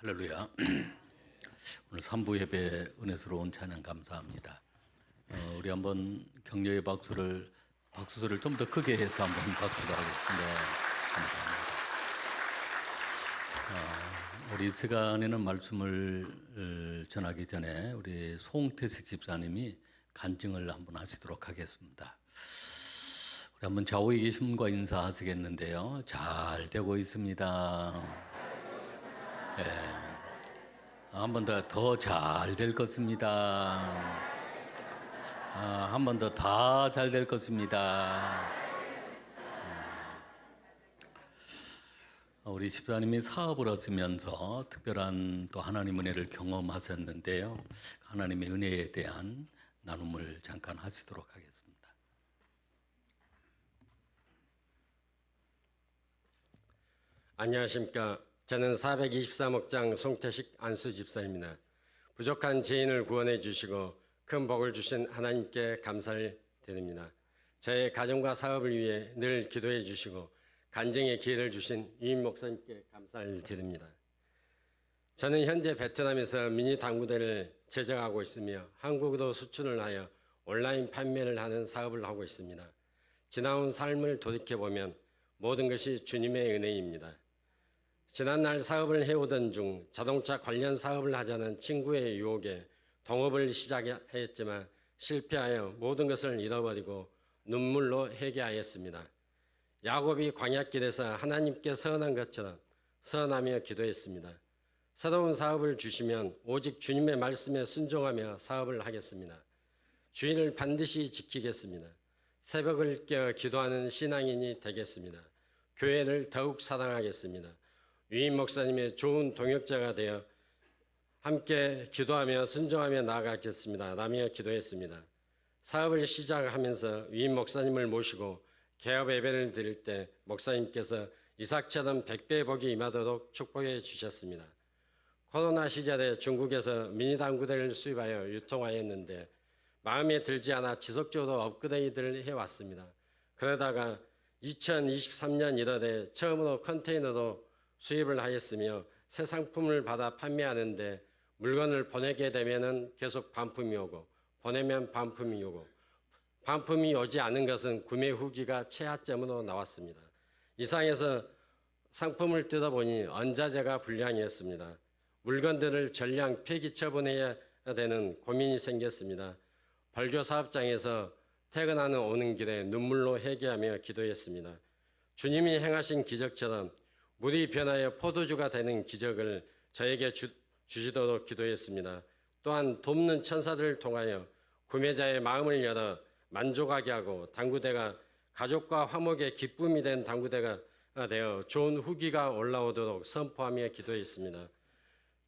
할렐루야. 오늘 3부 예배 은혜스러운 찬양 감사합니다. 우리 한번 격려의 박수소리를 좀 더 크게 해서 한번 박수를 하겠습니다. 감사합니다. 우리 시간에는 말씀을 전하기 전에 우리 송태식 집사님이 간증을 한번 하시도록 하겠습니다. 우리 한번 좌우에 계신 분과 인사하시겠는데요. 잘 되고 있습니다. 네. 한 번 더 잘 될 것입니다. 한 번 더 다 잘 될 것입니다. 우리 집사님이 사업을 하시면서 특별한 또 하나님 은혜를 경험하셨는데요. 하나님의 은혜에 대한 나눔을 잠깐 하시도록 하겠습니다. 안녕하십니까. 저는 423억장 송태식 안수 집사입니다. 부족한 죄인을 구원해 주시고 큰 복을 주신 하나님께 감사를 드립니다. 저의 가정과 사업을 위해 늘 기도해 주시고 간증의 기회를 주신 유임 목사님께 감사를 드립니다. 저는 현재 베트남에서 미니 당구대를 제작하고 있으며 한국으로 수출을 하여 온라인 판매를 하는 사업을 하고 있습니다. 지나온 삶을 돌이켜보면 모든 것이 주님의 은혜입니다. 지난날 사업을 해오던 중 자동차 관련 사업을 하자는 친구의 유혹에 동업을 시작했지만 실패하여 모든 것을 잃어버리고 눈물로 회개하였습니다. 야곱이 광야길에서 하나님께 서운한 것처럼 서운하며 기도했습니다. 새로운 사업을 주시면 오직 주님의 말씀에 순종하며 사업을 하겠습니다. 주의를 반드시 지키겠습니다. 새벽을 깨어 기도하는 신앙인이 되겠습니다. 교회를 더욱 사랑하겠습니다. 유임 목사님의 좋은 동역자가 되어 함께 기도하며 순종하며 나아가겠습니다. 라며 기도했습니다. 사업을 시작하면서 유임 목사님을 모시고 개업 예배를 드릴 때 목사님께서 이삭처럼 100배의 복이 임하도록 축복해 주셨습니다. 코로나 시절에 중국에서 미니 당구대를 수입하여 유통하였는데 마음에 들지 않아 지속적으로 업그레이드를 해왔습니다. 그러다가 2023년 1월에 처음으로 컨테이너로 수입을 하였으며 새 상품을 받아 판매하는데 물건을 보내게 되면 계속 반품이 오고 보내면 반품이 오고 반품이 오지 않은 것은 구매 후기가 최하점으로 나왔습니다. 이상해서 상품을 뜯어보니 원자재가 불량이었습니다. 물건들을 전량 폐기 처분해야 되는 고민이 생겼습니다. 벌교 사업장에서 퇴근하는 오는 길에 눈물로 회개하며 기도했습니다. 주님이 행하신 기적처럼 물이 변하여 포도주가 되는 기적을 저에게 주시도록 기도했습니다. 또한 돕는 천사들을 통하여 구매자의 마음을 열어 만족하게 하고 당구대가 가족과 화목의 기쁨이 된 당구대가 되어 좋은 후기가 올라오도록 선포하며 기도했습니다.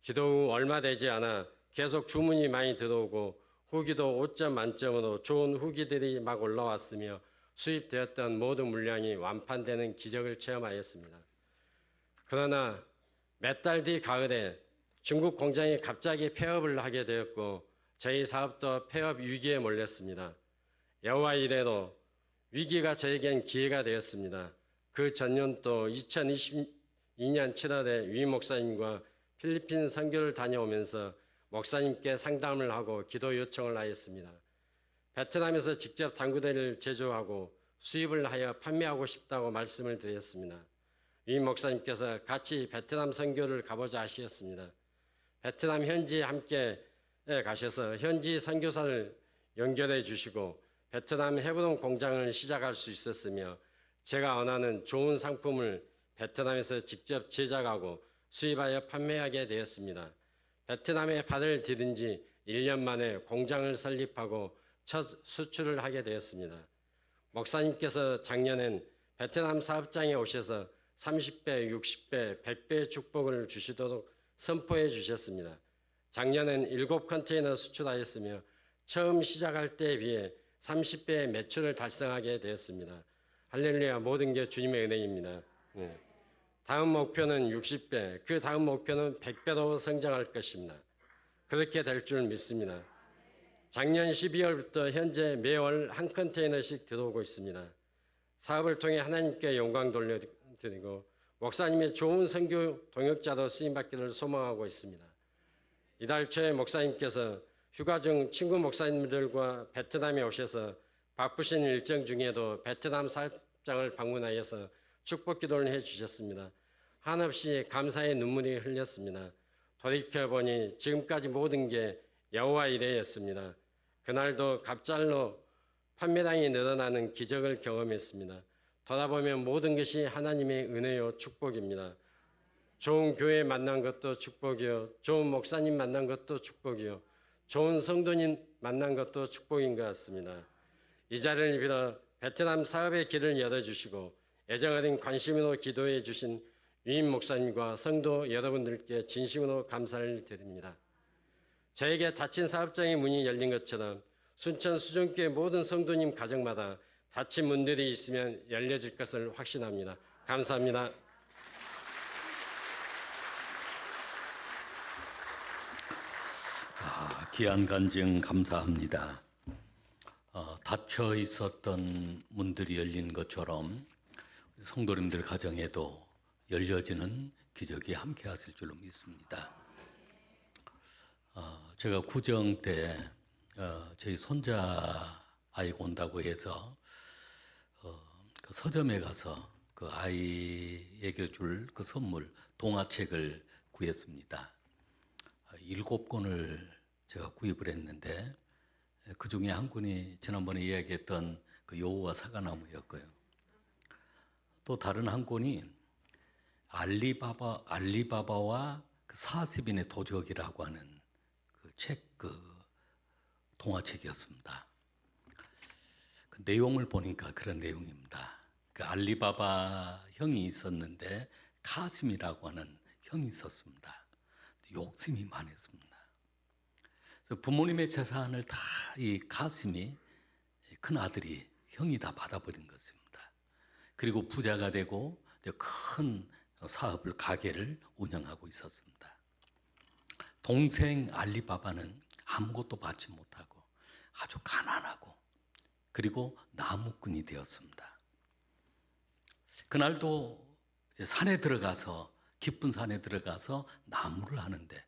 기도 후 얼마 되지 않아 계속 주문이 많이 들어오고 후기도 5점 만점으로 좋은 후기들이 막 올라왔으며 수입되었던 모든 물량이 완판되는 기적을 체험하였습니다. 그러나 몇 달 뒤 가을에 중국 공장이 갑자기 폐업을 하게 되었고 저희 사업도 폐업 위기에 몰렸습니다. 여호와 이래로 위기가 저에겐 기회가 되었습니다. 그 전년도 2022년 7월에 유임 목사님과 필리핀 선교를 다녀오면서 목사님께 상담을 하고 기도 요청을 하였습니다. 베트남에서 직접 당구대를 제조하고 수입을 하여 판매하고 싶다고 말씀을 드렸습니다. 유임 목사님께서 같이 베트남 선교를 가보자 하셨습니다. 베트남 현지에 함께 가셔서 현지 선교사를 연결해 주시고 베트남 헤브론 공장을 시작할 수 있었으며 제가 원하는 좋은 상품을 베트남에서 직접 제작하고 수입하여 판매하게 되었습니다. 베트남에 발을 디딘 지 1년 만에 공장을 설립하고 첫 수출을 하게 되었습니다. 목사님께서 작년엔 베트남 사업장에 오셔서 30배, 60배, 100배의 축복을 주시도록 선포해 주셨습니다. 작년엔 7컨테이너 수출하였으며 처음 시작할 때에 비해 30배의 매출을 달성하게 되었습니다. 할렐루야, 모든 게 주님의 은혜입니다. 네. 다음 목표는 60배, 그 다음 목표는 100배로 성장할 것입니다. 그렇게 될 줄 믿습니다. 작년 12월부터 현재 매월 한 컨테이너씩 들어오고 있습니다. 사업을 통해 하나님께 영광 돌려드리고 목사님의 좋은 선교 동역자로 쓰임받기를 소망하고 있습니다. 이달 초에 목사님께서 휴가 중 친구 목사님들과 베트남에 오셔서 바쁘신 일정 중에도 베트남 사업장을 방문하여서 축복 기도를 해주셨습니다. 한없이 감사의 눈물이 흘렸습니다. 돌이켜보니 지금까지 모든 게 여호와 이레였습니다. 그날도 갑잘로 판매량이 늘어나는 기적을 경험했습니다. 돌아보면 모든 것이 하나님의 은혜요 축복입니다. 좋은 교회 만난 것도 축복이요, 좋은 목사님 만난 것도 축복이요, 좋은 성도님 만난 것도 축복인 것 같습니다. 이 자리를 빌어 베트남 사업의 길을 열어주시고 애정어린 관심으로 기도해 주신 위임 목사님과 성도 여러분들께 진심으로 감사를 드립니다. 저에게 닫힌 사업장의 문이 열린 것처럼 순천 수정교회 모든 성도님 가정마다 닫힌 문들이 있으면 열려질 것을 확신합니다. 감사합니다. 귀한 간증 감사합니다. 닫혀 있었던 문들이 열린 것처럼 성도님들 가정에도 열려지는 기적이 함께 하실 줄로 믿습니다. 제가 구정 때 저희 손자 아이가 온다고 해서 그 서점에 가서 그 아이에게 줄 그 선물 동화책을 구했습니다. 7권을 제가 구입을 했는데 그 중에 한 권이 지난번에 이야기했던 그 여호와 사과나무였고요. 또 다른 한 권이 알리바바와 그 40인의 도적이라고 하는 그 책, 그 동화책이었습니다. 그 내용을 보니까 그런 내용입니다. 그 알리바바 형이 있었는데 카심이라고 하는 형이 있었습니다. 욕심이 많았습니다. 그래서 부모님의 재산을 다 이 카심이 큰 아들이 형이 다 받아버린 것입니다. 그리고 부자가 되고 큰 사업을 가게를 운영하고 있었습니다. 동생 알리바바는 아무것도 받지 못하고 아주 가난하고 그리고 나무꾼이 되었습니다. 그날도 이제 산에 들어가서 깊은 산에 들어가서 나무를 하는데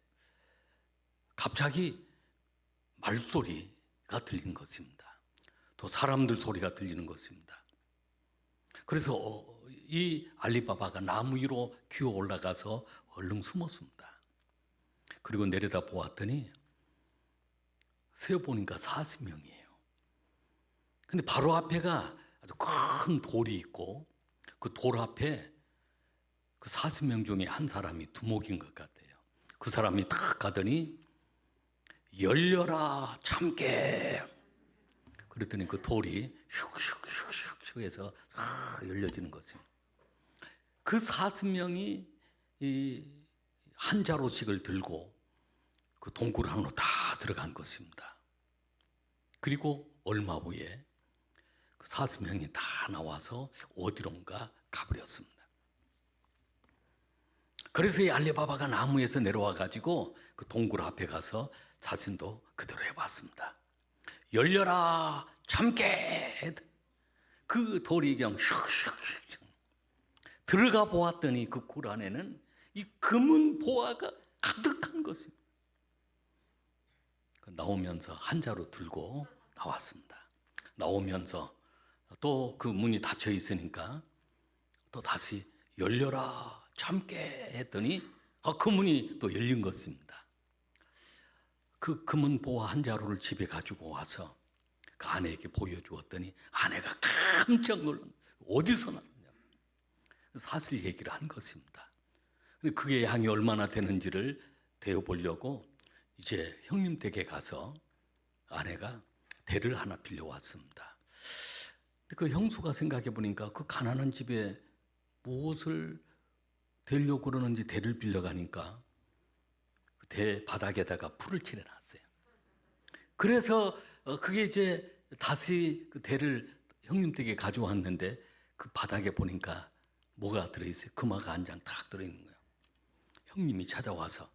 갑자기 말소리가 들린 것입니다. 또 사람들 소리가 들리는 것입니다. 그래서 이 알리바바가 나무 위로 기어 올라가서 얼른 숨었습니다. 그리고 내려다 보았더니 세어보니까 40명이에요. 근데 바로 앞에가 아주 큰 돌이 있고 그 돌 앞에 그 40명 중에 한 사람이 두목인 것 같아요. 그 사람이 탁 가더니 열려라 참깨. 그랬더니 그 돌이 슉슉슉슉 해서 열려지는 것입니다. 그 40명이 한 자루씩을 들고 그 동굴 안으로 다 들어간 것입니다. 그리고 얼마 후에 그 40명이 다 나와서 어디론가 가버렸습니다. 그래서 이 알리바바가 나무에서 내려와 가지고 그 동굴 앞에 가서 자신도 그대로 해봤습니다. 열려라 참깨. 그 돌이 그냥 슉슉슉 들어가 보았더니 그 굴 안에는 이 금은 보화가 가득한 것입니다. 나오면서 한 자루 들고 나왔습니다. 나오면서 또 그 문이 닫혀 있으니까 또 다시 열려라 참깨 했더니 그 문이 또 열린 것입니다. 그 금은 보화 한 자루를 집에 가지고 와서 그 아내에게 보여주었더니 아내가 깜짝 놀랐어요. 어디서 났느냐. 사실 얘기를 한 것입니다. 근데 그게 양이 얼마나 되는지를 대어보려고 이제 형님 댁에 가서 아내가 대를 하나 빌려왔습니다. 그 형수가 생각해 보니까 그 가난한 집에 무엇을 되려고 그러는지 대를 빌려가니까 그 대 바닥에다가 풀을 칠해놨어요. 그래서 그게 이제 다시 그 대를 형님 댁에 가져왔는데 그 바닥에 보니까 뭐가 들어있어요? 금화가 한 장 딱 들어있는 거예요. 형님이 찾아와서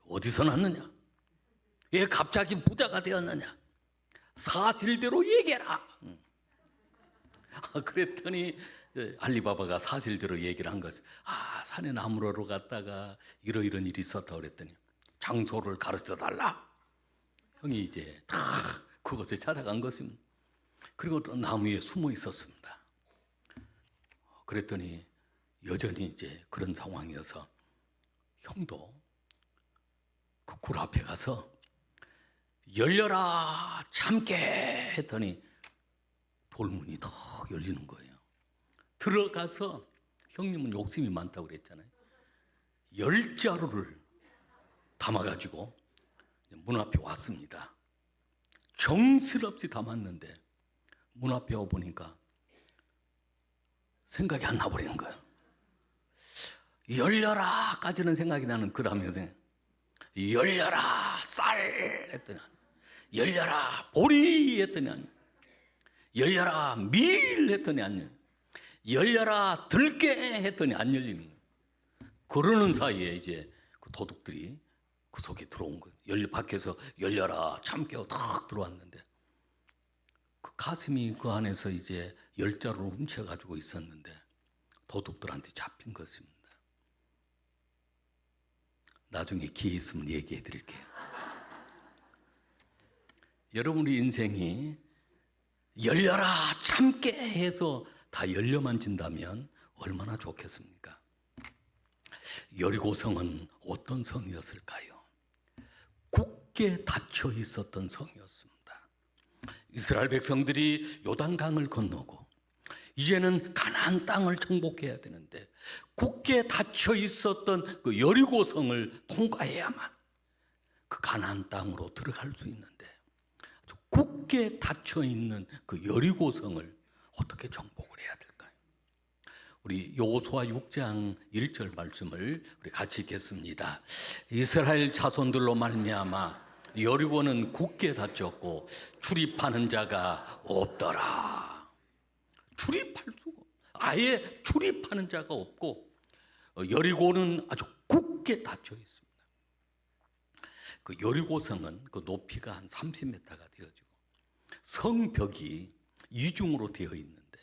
어디서 났느냐? 왜 갑자기 부자가 되었느냐? 사실대로 얘기해라. 그랬더니 알리바바가 사실대로 얘기를 한 것이, 산에 나무러러 갔다가 이런 일이 있었다 그랬더니 장소를 가르쳐 달라. 형이 이제 다 그곳에 찾아간 것입니다. 그리고 또 나무에 숨어 있었습니다. 그랬더니 여전히 이제 그런 상황이어서 형도 그 굴 앞에 가서 열려라 참깨 했더니 돌문이 더 열리는 거예요. 들어가서, 형님은 욕심이 많다고 그랬잖아요. 10자루를 담아가지고 문 앞에 왔습니다. 정신없이 담았는데 문 앞에 와보니까 생각이 안 나버리는 거예요. 열려라까지는 생각이 나는 그 다음에 열려라 쌀 했더니 아니, 열려라 보리 했더니 아니, 열려라 밀 했더니 아니, 열려라 들깨 했더니 안 열리는 거예요. 그러는 사이에 이제 그 도둑들이 그 속에 들어온 거예요. 밖에서 열려라 참깨가 탁 들어왔는데 그 가슴이 그 안에서 이제 10자루를 훔쳐가지고 있었는데 도둑들한테 잡힌 것입니다. 나중에 기회 있으면 얘기해 드릴게요. 여러분, 우리 인생이 열려라 참깨 해서 다 열려만 진다면 얼마나 좋겠습니까? 여리고성은 어떤 성이었을까요? 굳게 닫혀 있었던 성이었습니다. 이스라엘 백성들이 요단강을 건너고 이제는 가나안 땅을 정복해야 되는데 굳게 닫혀 있었던 그 여리고성을 통과해야만 그 가나안 땅으로 들어갈 수 있는데 굳게 닫혀 있는 그 여리고성을 어떻게 정복을 해야 될까요? 우리 여호수아 6장 1절 말씀을 우리 같이 읽겠습니다. 이스라엘 자손들로 말미암아 여리고는 굳게 닫혔고 출입하는 자가 없더라. 출입할 수가, 아예 출입하는 자가 없고 여리고는 아주 굳게 닫혀 있습니다. 그 여리고성은 그 높이가 한 30m가 되어지고 성벽이 이중으로 되어 있는데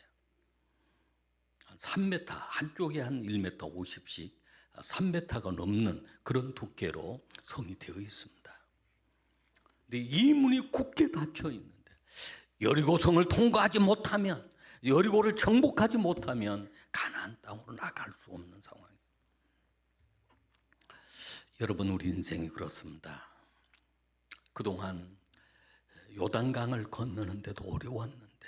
한 3m, 한쪽에 한 1m 50씩 3m가 넘는 그런 두께로 성이 되어 있습니다. 근데 이 문이 굳게 닫혀 있는데 여리고성을 통과하지 못하면, 여리고를 정복하지 못하면 가나안 땅으로 나갈 수 없는 상황입니다. 여러분, 우리 인생이 그렇습니다. 그동안 요단강을 건너는데도 어려웠는데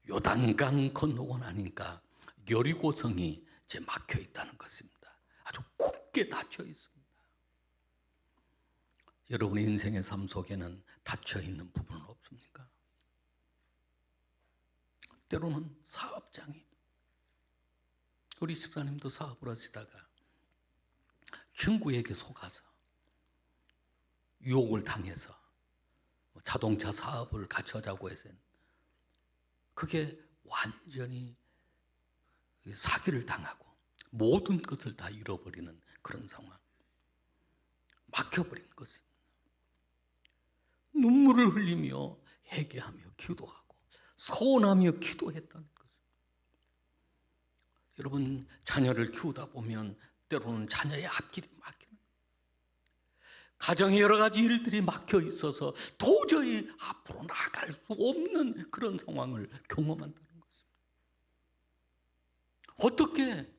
요단강 건너고 나니까 여리고성이 이제 막혀 있다는 것입니다. 아주 굳게 닫혀 있습니다. 여러분의 인생의 삶 속에는 닫혀 있는 부분은 없습니까? 때로는 사업장이, 우리 집사님도 사업을 하시다가 친구에게 속아서 유혹을 당해서 자동차 사업을 같이 하자고 해서 그게 완전히 사기를 당하고 모든 것을 다 잃어버리는 그런 상황, 막혀버린 것입니다. 눈물을 흘리며 회개하며 기도하고 서운하며 기도했다는 것입니다. 여러분, 자녀를 키우다 보면 때로는 자녀의 앞길이 막히는, 가정에 여러 가지 일들이 막혀 있어서 도저히 앞으로 나갈 수 없는 그런 상황을 경험한다는 것입니다. 어떻게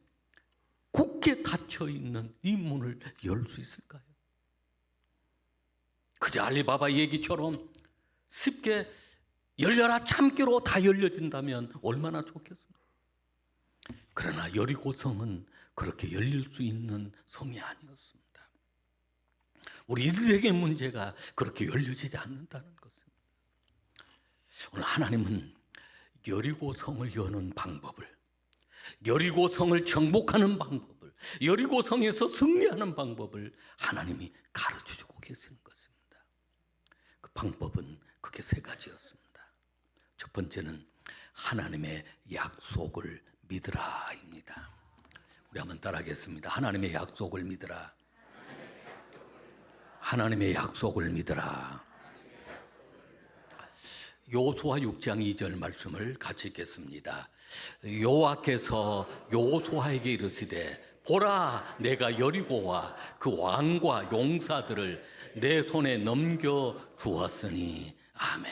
굳게 닫혀 있는 이 문을 열 수 있을까요? 그저 알리바바 얘기처럼 쉽게 열려라 참깨로 다 열려진다면 얼마나 좋겠습니까? 그러나 여리고성은 그렇게 열릴 수 있는 성이 아니었습니다. 우리 인생의 문제가 그렇게 열려지지 않는다는 것입니다. 오늘 하나님은 여리고성을 여는 방법을, 여리고성을 정복하는 방법을, 여리고성에서 승리하는 방법을 하나님이 가르쳐주고 계시는 것입니다. 그 방법은 그게 3가지였습니다. 첫 번째는 하나님의 약속을 믿으라입니다. 우리 한번 따라하겠습니다. 하나님의 약속을 믿으라. 하나님의 약속을 믿으라. 여호수아 6장 2절 말씀을 같이 읽겠습니다. 여호와께서 여호수아에게 이르시되 보라 내가 여리고와 그 왕과 용사들을 내 손에 넘겨 주었으니 아멘.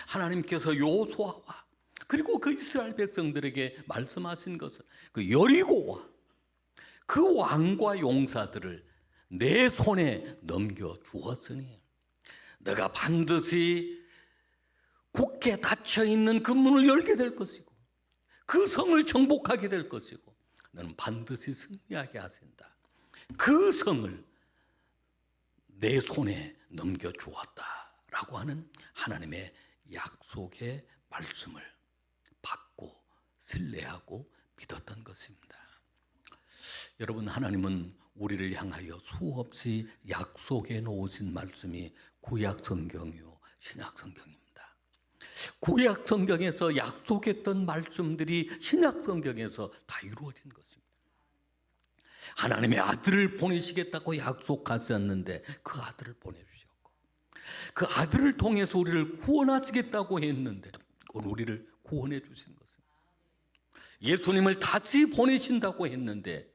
하나님께서 여호수아와 그리고 그 이스라엘 백성들에게 말씀하신 것은 그 여리고와 그 왕과 용사들을 내 손에 넘겨 주었으니 내가 반드시 굳게 닫혀 있는 그 문을 열게 될 것이고 그 성을 정복하게 될 것이고 너는 반드시 승리하게 하신다. 그 성을 내 손에 넘겨 주었다라고 하는 하나님의 약속의 말씀을 받고 신뢰하고 믿었던 것입니다. 여러분, 하나님은 우리를 향하여 수없이 약속해 놓으신 말씀이 구약 성경이요 신약 성경입니다. 구약 성경에서 약속했던 말씀들이 신약 성경에서 다 이루어진 것입니다. 하나님의 아들을 보내시겠다고 약속하셨는데 그 아들을 보내주셨고 그 아들을 통해서 우리를 구원하시겠다고 했는데 우리를 구원해 주신 것입니다. 예수님을 다시 보내신다고 했는데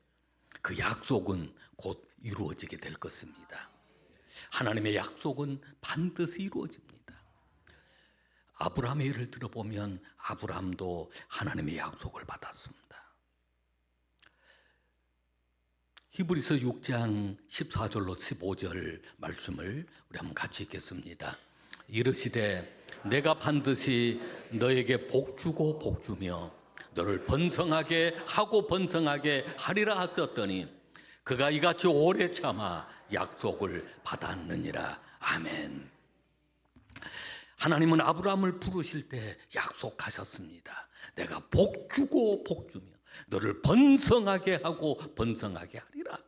그 약속은 곧 이루어지게 될 것입니다. 하나님의 약속은 반드시 이루어집니다. 아브라함의 예를 들어보면 아브라함도 하나님의 약속을 받았습니다. 히브리서 6장 14절로 15절 말씀을 우리 한번 같이 읽겠습니다. 이르시되 내가 반드시 너에게 복주고 복주며 너를 번성하게 하고 번성하게 하리라 하셨더니 그가 이같이 오래 참아 약속을 받았느니라. 아멘. 하나님은 아브라함을 부르실 때 약속하셨습니다. 내가 복주고 복주며 너를 번성하게 하고 번성하게 하리라.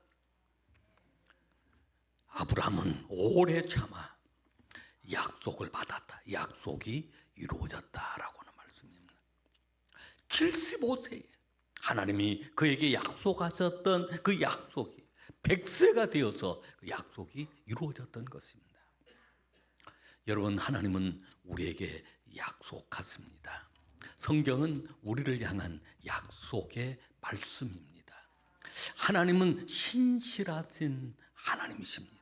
아브라함은 오래 참아 약속을 받았다. 약속이 이루어졌다라고 하는 말씀입니다. 75세에 하나님이 그에게 약속하셨던 그 약속이 100세가 되어서 그 약속이 이루어졌던 것입니다. 여러분, 하나님은 우리에게 약속하십니다. 성경은 우리를 향한 약속의 말씀입니다. 하나님은 신실하신 하나님이십니다.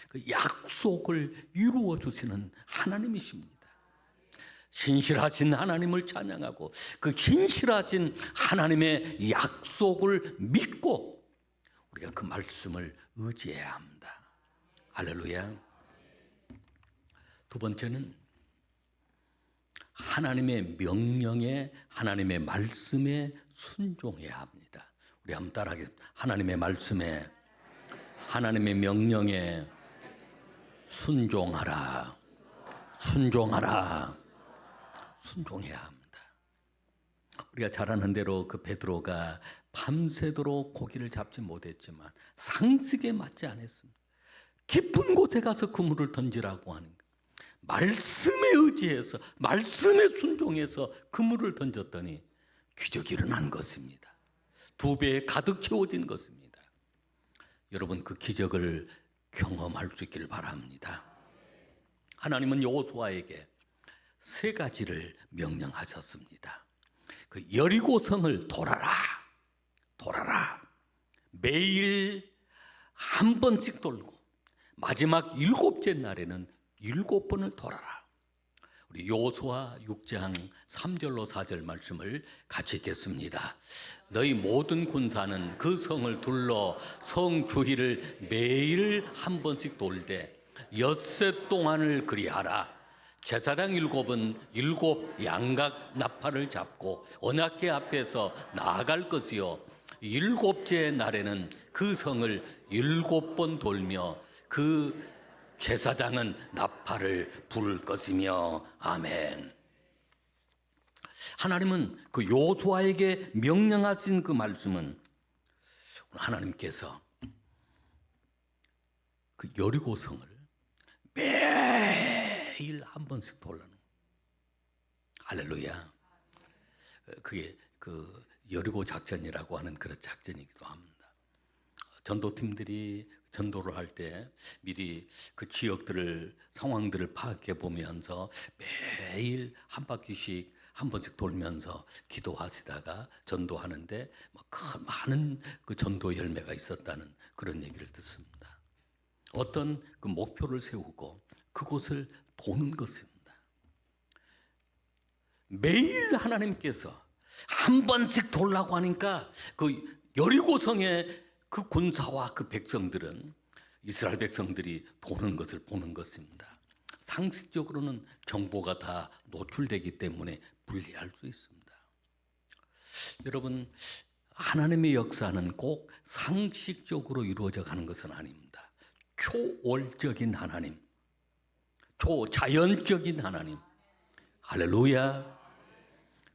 그 약속을 이루어 주시는 하나님이십니다. 신실하신 하나님을 찬양하고 그 신실하신 하나님의 약속을 믿고 우리가 그 말씀을 의지해야 합니다. 할렐루야. 두 번째는 하나님의 명령에 하나님의 말씀에 순종해야 합니다. 우리 한번 따라하겠습니다. 하나님의 말씀에 하나님의 명령에 순종하라. 순종하라. 순종해야 합니다. 우리가 잘 아는 대로 그 베드로가 밤새도록 고기를 잡지 못했지만 상식에 맞지 않았습니다. 깊은 곳에 가서 그물을 던지라고 하는 것. 말씀에 의지해서 말씀에 순종해서 그물을 던졌더니 기적이 일어난 것입니다. 2배에 가득 채워진 것입니다. 여러분, 그 기적을 경험할 수 있기를 바랍니다. 하나님은 여호수아에게 3가지를 명령하셨습니다. 그 여리고성을 돌아라. 돌아라. 매일 한 번씩 돌고 마지막 7째 날에는 7번을 돌아라. 우리 여호수아 6장 3절로 4절 말씀을 같이 읽겠습니다. 너희 모든 군사는 그 성을 둘러 성 주위를 매일 한 번씩 돌되 엿새 동안을 그리하라. 제사장 7은 7 양각 나팔을 잡고 언약궤 앞에서 나아갈 것이요 7째 날에는 그 성을 7번 돌며 그 제사장은 나팔을 부를 것이며 아멘. 하나님은 그 여호수아에게 명령하신 그 말씀은 하나님께서 그 여리고성을 매일 한 번씩 돌라는 할렐루야. 그게 그 여리고 작전이라고 하는 그런 작전이기도 합니다. 전도팀들이 전도를 할 때 미리 그 지역들을 상황들을 파악해 보면서 매일 한 바퀴씩 한 번씩 돌면서 기도하시다가 전도하는데 큰 많은 그 전도 열매가 있었다는 그런 얘기를 듣습니다. 어떤 그 목표를 세우고 그곳을 도는 것입니다. 매일 하나님께서 한 번씩 돌라고 하니까 그 여리고성의 그 군사와 그 백성들은 이스라엘 백성들이 도는 것을 보는 것입니다. 상식적으로는 정보가 다 노출되기 때문에 분리할 수 있습니다. 여러분, 하나님의 역사는 꼭 상식적으로 이루어져 가는 것은 아닙니다. 초월적인 하나님, 초자연적인 하나님. 할렐루야.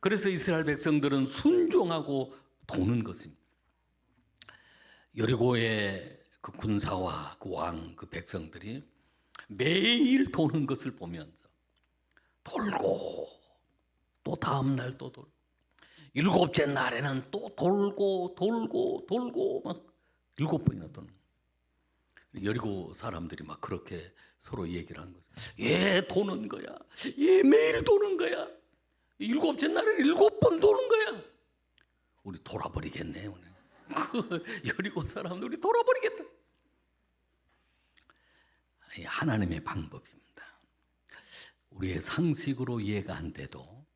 그래서 이스라엘 백성들은 순종하고 도는 것입니다. 여리고의 그 군사와 그 왕, 그 백성들이 매일 도는 것을 보면서 돌고 또 다음 날 또 돌고 일곱째 날에는 또 돌고 막 7번이나 도는 거예요. 여리고 사람들이 막 그렇게 서로 얘기를 하는 거죠. 얘 도는 거야. 얘 매일 도는 거야. 7째 날에 7번 도는 거야. 우리 돌아버리겠네 오늘. 그 여리고 사람들 우리 돌아버리겠다. 하나님의 방법입니다. 우리의 상식으로 이해가 안 돼도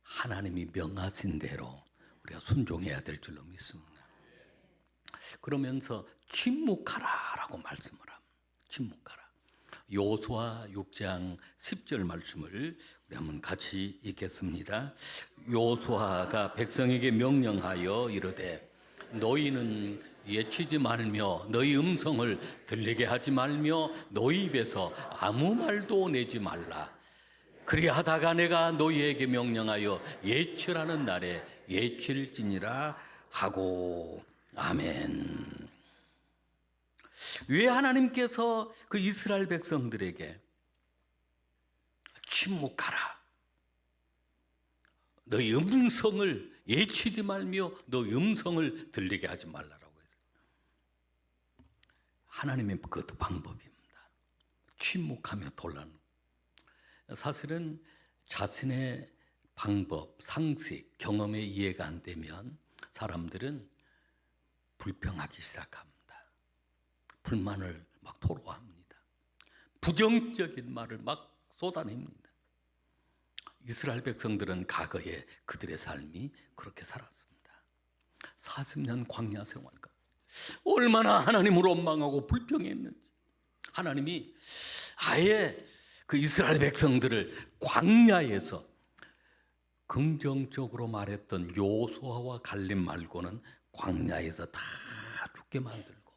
하나님이 명하신 대로 우리가 순종해야 될 줄로 믿습니다. 그러면서 침묵하라라고 말씀을 합니다. 침묵하라. 여호수아 6장 10절 말씀을 우리 한번 같이 읽겠습니다. 여호수아가 백성에게 명령하여 이르되 너희는 예치지 말며 너희 음성을 들리게 하지 말며 너희 입에서 아무 말도 내지 말라. 그리하다가 내가 너희에게 명령하여 예치라는 날에 예칠지니라 하고. 아멘. 왜 하나님께서 그 이스라엘 백성들에게 침묵하라, 너희 음성을 예치지 말며 너희 음성을 들리게 하지 말라라고 했어요. 하나님의 그것도 방법입니다. 침묵하며 돌라는. 사실은 자신의 방법, 상식, 경험에 이해가 안 되면 사람들은 불평하기 시작합니다. 불만을 막 토로합니다. 부정적인 말을 막 쏟아냅니다. 이스라엘 백성들은 과거에 그들의 삶이 그렇게 살았습니다. 40년 광야 생활과 얼마나 하나님을 원망하고 불평했는지. 하나님이 아예 그 이스라엘 백성들을 광야에서 긍정적으로 말했던 여호수아와 갈렙 말고는 광야에서 다 죽게 만들고,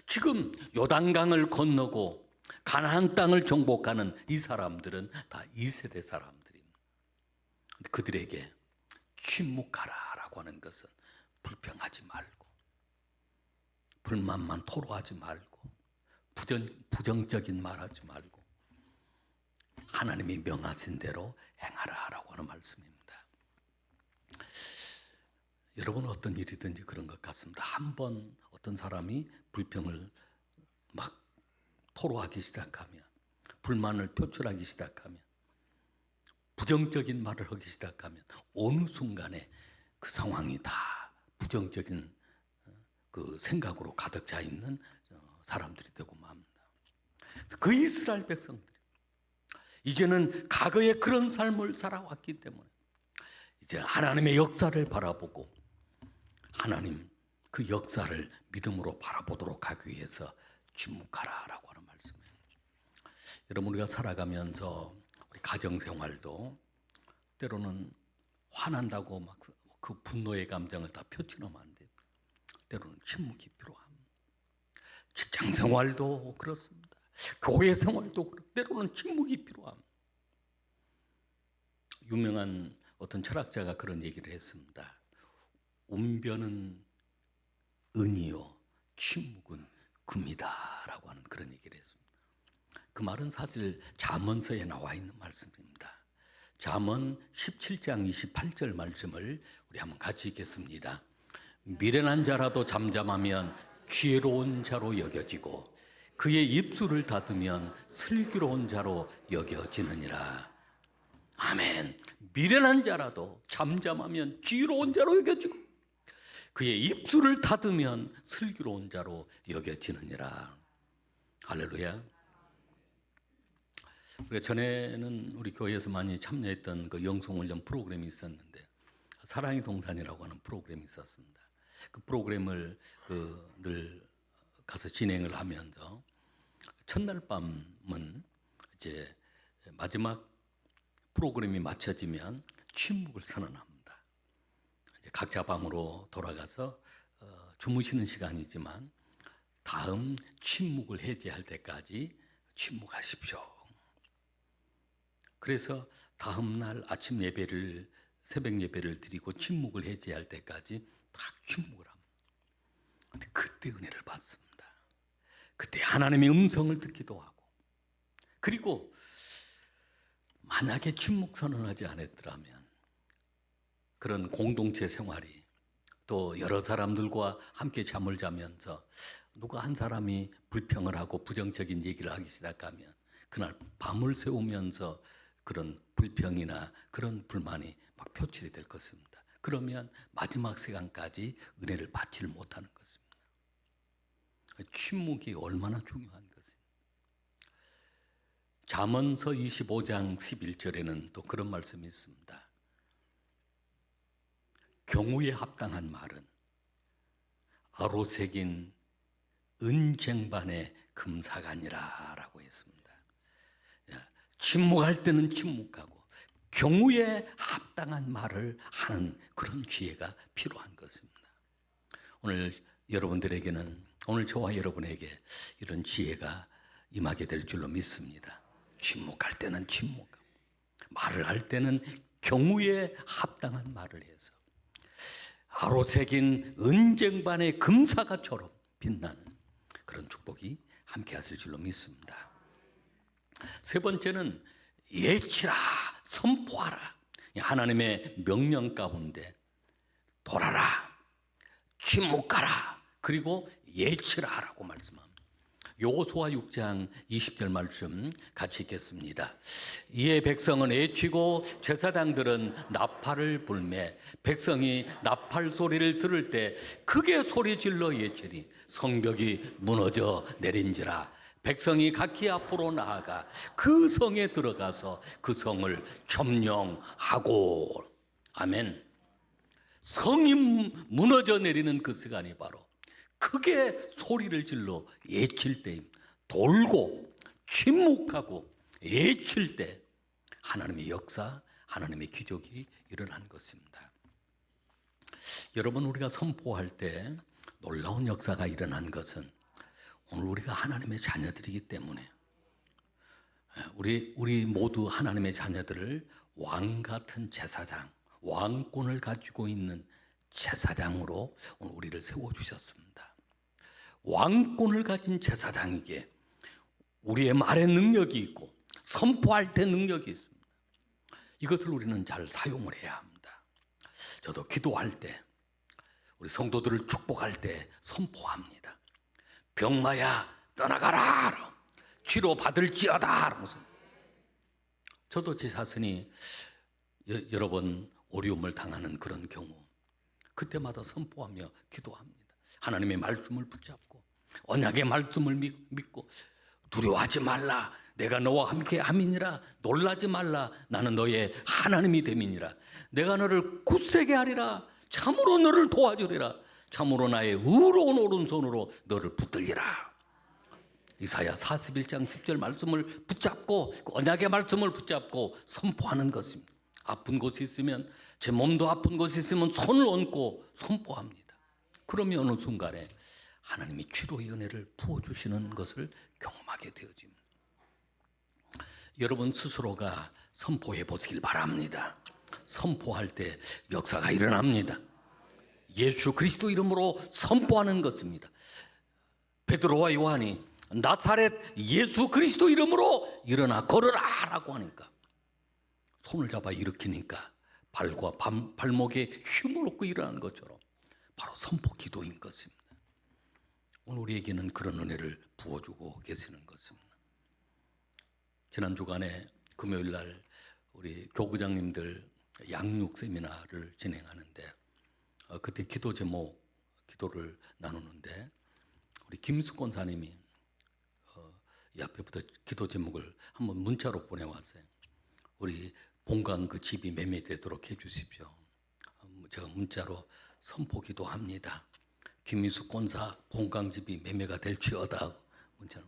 지금 요단강을 건너고 가나안 땅을 정복하는 이 사람들은 다 2세대 사람들입니다. 그들에게 침묵하라라고 하는 것은 불평하지 말고 불만만 토로하지 말고 부정적인 말하지 말고 하나님이 명하신 대로 행하라라고 하는 말씀입니다. 여러분, 어떤 일이든지 그런 것 같습니다. 한번 어떤 사람이 불평을 막 토로하기 시작하면, 불만을 표출하기 시작하면, 부정적인 말을 하기 시작하면 어느 순간에 그 상황이 다 부정적인 그 생각으로 가득 차 있는 사람들이 되고 맙니다. 그 이스라엘 백성들이 이제는 과거의 그런 삶을 살아왔기 때문에 이제 하나님의 역사를 바라보고 하나님 그 역사를 믿음으로 바라보도록 하기 위해서 침묵하라라고 하는 말씀이에요. 여러분, 우리가 살아가면서 우리 가정생활도 때로는 화난다고 막 그 분노의 감정을 다 표출하면 안 돼요. 때로는 침묵이 필요합니다. 직장생활도 그렇습니다. 교회생활도 때로는 침묵이 필요합니다. 유명한 어떤 철학자가 그런 얘기를 했습니다. 운변은 은이요 침묵은 금이다 라고 하는 그런 얘기를 했습니다. 그 말은 사실 잠언서에 나와 있는 말씀입니다. 잠언 17장 28절 말씀을 우리 한번 같이 읽겠습니다. 미련한 자라도 잠잠하면 지혜로운 자로 여겨지고 그의 입술을 닫으면 슬기로운 자로 여겨지느니라. 아멘. 미련한 자라도 잠잠하면 지혜로운 자로 여겨지고 그의 입술을 닫으면 슬기로운 자로 여겨지느니라. 할렐루야. 우리가 전에는 우리 교회에서 많이 참여했던 그 영성훈련 프로그램이 있었는데, 사랑의 동산이라고 하는 프로그램이 있었습니다. 그 프로그램을 늘 가서 진행을 하면서 첫날 밤은 이제 마지막 프로그램이 마쳐지면 침묵을 선언합니다. 이제 각자 방으로 돌아가서 주무시는 시간이지만 다음 침묵을 해제할 때까지 침묵하십시오. 그래서 다음 날 아침 예배를, 새벽 예배를 드리고 침묵을 해제할 때까지 딱 침묵을 합니다. 근데 그때 은혜를 받습니다. 그때 하나님의 음성을 듣기도 하고, 그리고 만약에 침묵 선언하지 않았더라면 그런 공동체 생활이, 또 여러 사람들과 함께 잠을 자면서 누가 한 사람이 불평을 하고 부정적인 얘기를 하기 시작하면 그날 밤을 새우면서 그런 불평이나 그런 불만이 막 표출이 될 것입니다. 그러면 마지막 시간까지 은혜를 받지를 못하는 것입니다. 침묵이 얼마나 중요한 것입니다. 잠언서 25장 11절에는 또 그런 말씀이 있습니다. 경우에 합당한 말은 아로새긴 은쟁반의 금사가니라 라고 했습니다. 침묵할 때는 침묵하고 경우에 합당한 말을 하는 그런 지혜가 필요한 것입니다. 오늘 여러분들에게는, 오늘 저와 여러분에게 이런 지혜가 임하게 될 줄로 믿습니다. 침묵할 때는 침묵하고, 말을 할 때는 경우에 합당한 말을 해서 아로새긴 은쟁반의 금사가처럼 빛나는 그런 축복이 함께 하실 줄로 믿습니다. 세 번째는 예치라, 선포하라. 하나님의 명령 가운데 돌아라, 침묵하라, 그리고 예치라라고 말씀합니다. 여호수아 6장 20절 말씀 같이 읽겠습니다. 이에 백성은 애치고 제사장들은 나팔을 불매 백성이 나팔 소리를 들을 때 크게 소리질러 예치니 성벽이 무너져 내린지라. 백성이 각기 앞으로 나아가 그 성에 들어가서 그 성을 점령하고. 아멘. 성이 무너져 내리는 그 시간이 바로 크게 소리를 질러 예칠 때입니다. 돌고 침묵하고 예칠 때 하나님의 역사, 하나님의 기적이 일어난 것입니다. 여러분, 우리가 선포할 때 놀라운 역사가 일어난 것은 오늘 우리가 하나님의 자녀들이기 때문에, 우리 모두 하나님의 자녀들을 왕 같은 제사장, 왕권을 가지고 있는 제사장으로 오늘 우리를 세워주셨습니다. 왕권을 가진 제사장에게 우리의 말의 능력이 있고 선포할 때 능력이 있습니다. 이것을 우리는 잘 사용을 해야 합니다. 저도 기도할 때, 우리 성도들을 축복할 때 선포합니다. 병마야 떠나가라, 치료받을지어다. 저도 제 자신이 여러 번 어려움을 당하는 그런 경우, 그때마다 선포하며 기도합니다. 하나님의 말씀을 붙잡고 언약의 말씀을 믿고 두려워하지 말라, 내가 너와 함께 함이니라. 놀라지 말라, 나는 너의 하나님이 됨이니라. 내가 너를 굳세게 하리라. 참으로 너를 도와주리라. 참으로 나의 의로운 오른손으로 너를 붙들리라. 이사야 41장 10절 말씀을 붙잡고, 언약의 말씀을 붙잡고 선포하는 것입니다. 아픈 곳이 있으면, 제 몸도 아픈 곳이 있으면 손을 얹고 선포합니다. 그러면 어느 순간에 하나님이 치료의 은혜를 부어주시는 것을 경험하게 되어집니다. 여러분 스스로가 선포해 보시길 바랍니다. 선포할 때 역사가 일어납니다. 예수 그리스도 이름으로 선포하는 것입니다. 베드로와 요한이 나사렛 예수 그리스도 이름으로 일어나 걸으라 라고 하니까 손을 잡아 일으키니까 발과 발목에 힘을 얻고 일어나는 것처럼 바로 선포 기도인 것입니다. 오늘 우리에게는 그런 은혜를 부어주고 계시는 것입니다. 지난 주간에 금요일 날 우리 교구장님들 양육 세미나를 진행하는데 그때 기도 제목 기도를 나누는데 우리 김숙 권사님이 이 앞에부터 기도 제목을 한번 문자로 보내왔어요. 우리 본관 그 집이 매매되도록 해주십시오. 제가 문자로 선포 기도합니다. 김미숙 권사 본관 집이 매매가 될지어다. 문자로.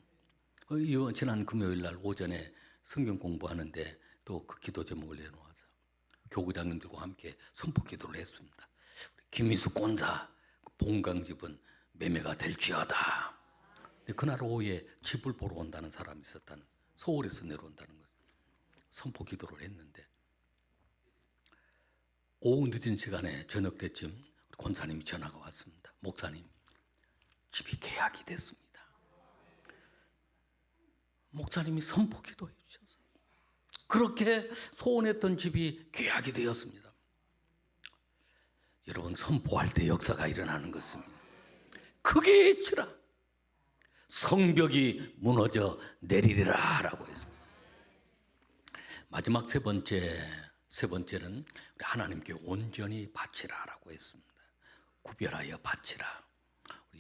지난 금요일 날 오전에 성경 공부하는데 또 그 기도 제목을 내놓아서 교구장님들과 함께 선포 기도를 했습니다. 김미숙 권사 본관 집은 매매가 될지어다. 그날 오후에 집을 보러 온다는 사람이 있었다는, 서울에서 내려온다는 것 선포 기도를 했는데 오후 늦은 시간에 저녁 때쯤 권사님이 전화가 왔습니다. 목사님, 집이 계약이 됐습니다. 목사님이 선포 기도해 주셔서 그렇게 소원했던 집이 계약이 되었습니다. 여러분, 선포할 때 역사가 일어나는 것입니다. 크게 외치라. 성벽이 무너져 내리리라 라고 했습니다. 마지막 세 번째는 우리 하나님께 온전히 바치라 라고 했습니다. 구별하여 바치라.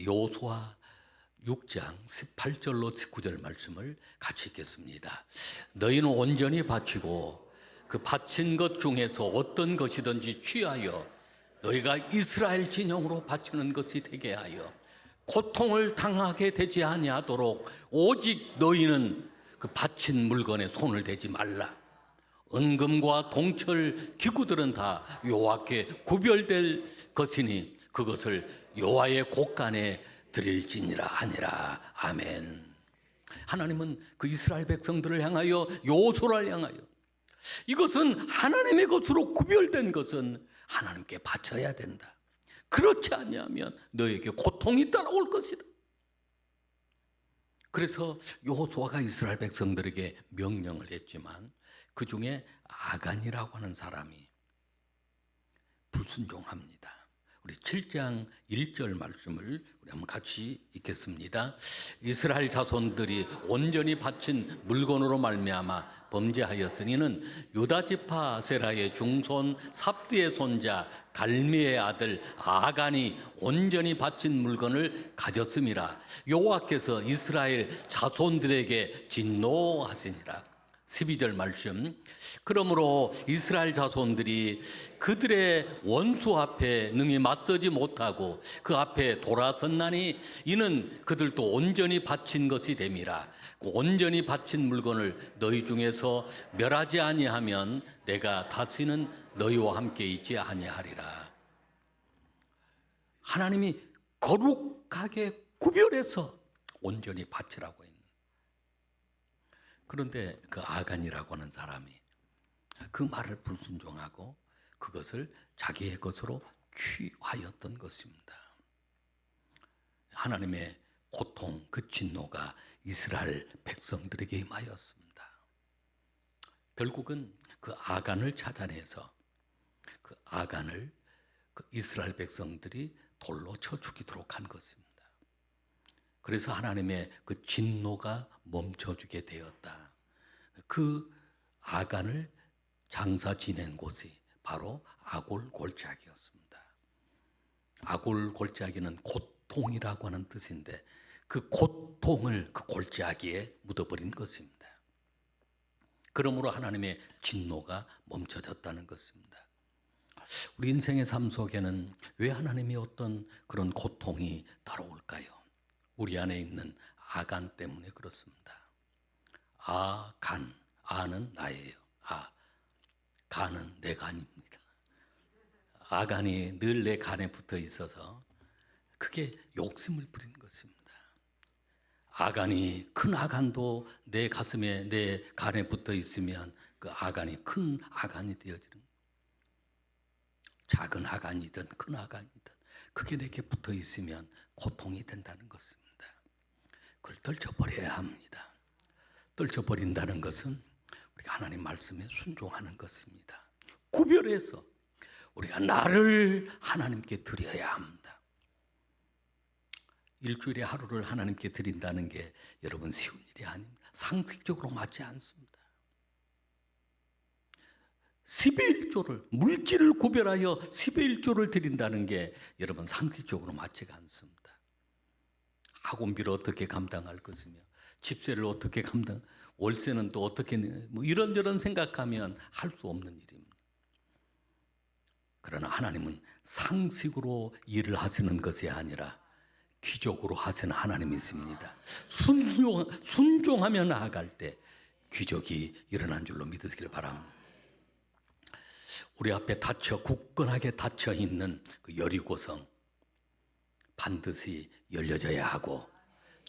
여호수아 6장 18절로 19절 말씀을 같이 읽겠습니다. 너희는 온전히 바치고 그 바친 것 중에서 어떤 것이든지 취하여 너희가 이스라엘 진영으로 바치는 것이 되게 하여 고통을 당하게 되지 아니하도록 오직 너희는 그 바친 물건에 손을 대지 말라. 은금과 동철 기구들은 다 여호와께 구별될 것이니 그것을 여호와의 곳간에 드릴지니라 하니라. 아멘. 하나님은 그 이스라엘 백성들을 향하여 여호수아를 향하여 이것은 하나님의 것으로 구별된 것은 하나님께 바쳐야 된다. 그렇지 않으면 너에게 고통이 따라올 것이다. 그래서 여호수아가 이스라엘 백성들에게 명령을 했지만 그 중에 아간이라고 하는 사람이 불순종합니다. 우리 7장 1절 말씀을 우리 한번 같이 읽겠습니다. 이스라엘 자손들이 온전히 바친 물건으로 말미암아 범죄하였으니는 유다 지파 세라의 중손 삽디의 손자 갈미의 아들 아간이 온전히 바친 물건을 가졌음이라. 여호와께서 이스라엘 자손들에게 진노하시니라. 12절 말씀. 그러므로 이스라엘 자손들이 그들의 원수 앞에 능히 맞서지 못하고 그 앞에 돌아섰나니 이는 그들도 온전히 바친 것이 됨이라. 그 온전히 바친 물건을 너희 중에서 멸하지 아니하면 내가 다시는 너희와 함께 있지 아니하리라. 하나님이 거룩하게 구별해서 온전히 바치라고 했습니다. 그런데 그 아간이라고 하는 사람이 그 말을 불순종하고 그것을 자기의 것으로 취하였던 것입니다. 하나님의 고통, 그 진노가 이스라엘 백성들에게 임하였습니다. 결국은 그 아간을 찾아내서 그 아간을 그 이스라엘 백성들이 돌로 쳐 죽이도록 한 것입니다. 그래서 하나님의 그 진노가 멈춰주게 되었다. 그 아간을 장사 지낸 곳이 바로 아골 골짜기였습니다. 아골 골짜기는 고통이라고 하는 뜻인데 그 고통을 그 골짜기에 묻어버린 것입니다. 그러므로 하나님의 진노가 멈춰졌다는 것입니다. 우리 인생의 삶 속에는 왜 하나님이 어떤 그런 고통이 따라올까요? 우리 안에 있는 아간 때문에 그렇습니다. 아는 나예요. 간은 내 간입니다. 아간이 늘 내 간에 붙어 있어서 그게 욕심을 부리는 것입니다. 아간이 큰 아간도 내 가슴에 내 간에 붙어 있으면 그 아간이 큰 아간이 되어지는 거예요. 작은 아간이든 큰 아간이든 그게 내게 붙어 있으면 고통이 된다는 것입니다. 그걸 떨쳐버려야 합니다. 떨쳐버린다는 것은 우리가 하나님 말씀에 순종하는 것입니다. 구별해서 우리가 나를 하나님께 드려야 합니다. 일주일에 하루를 하나님께 드린다는 게 여러분 쉬운 일이 아닙니다. 상식적으로 맞지 않습니다. 10의 1조를, 물질을 구별하여 10의 1조를 드린다는 게 여러분 상식적으로 맞지가 않습니다. 학원비를 어떻게 감당할 것이며 집세를 어떻게 월세는 또 어떻게, 뭐 이런저런 생각하면 할 수 없는 일입니다. 그러나 하나님은 상식으로 일을 하시는 것이 아니라 기적으로 하시는 하나님이십니다. 순종하며 나아갈 때 기적이 일어난 줄로 믿으시길 바랍니다. 우리 앞에 굳건하게 닫혀 있는 그 여리고성 반드시 열려져야 하고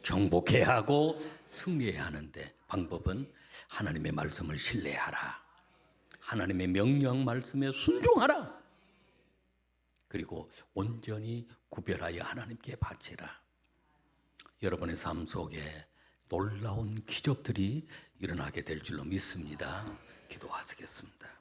정복해야 하고 승리해야 하는데 방법은 하나님의 말씀을 신뢰하라. 하나님의 명령 말씀에 순종하라. 그리고 온전히 구별하여 하나님께 바치라. 여러분의 삶 속에 놀라운 기적들이 일어나게 될 줄로 믿습니다. 기도하시겠습니다.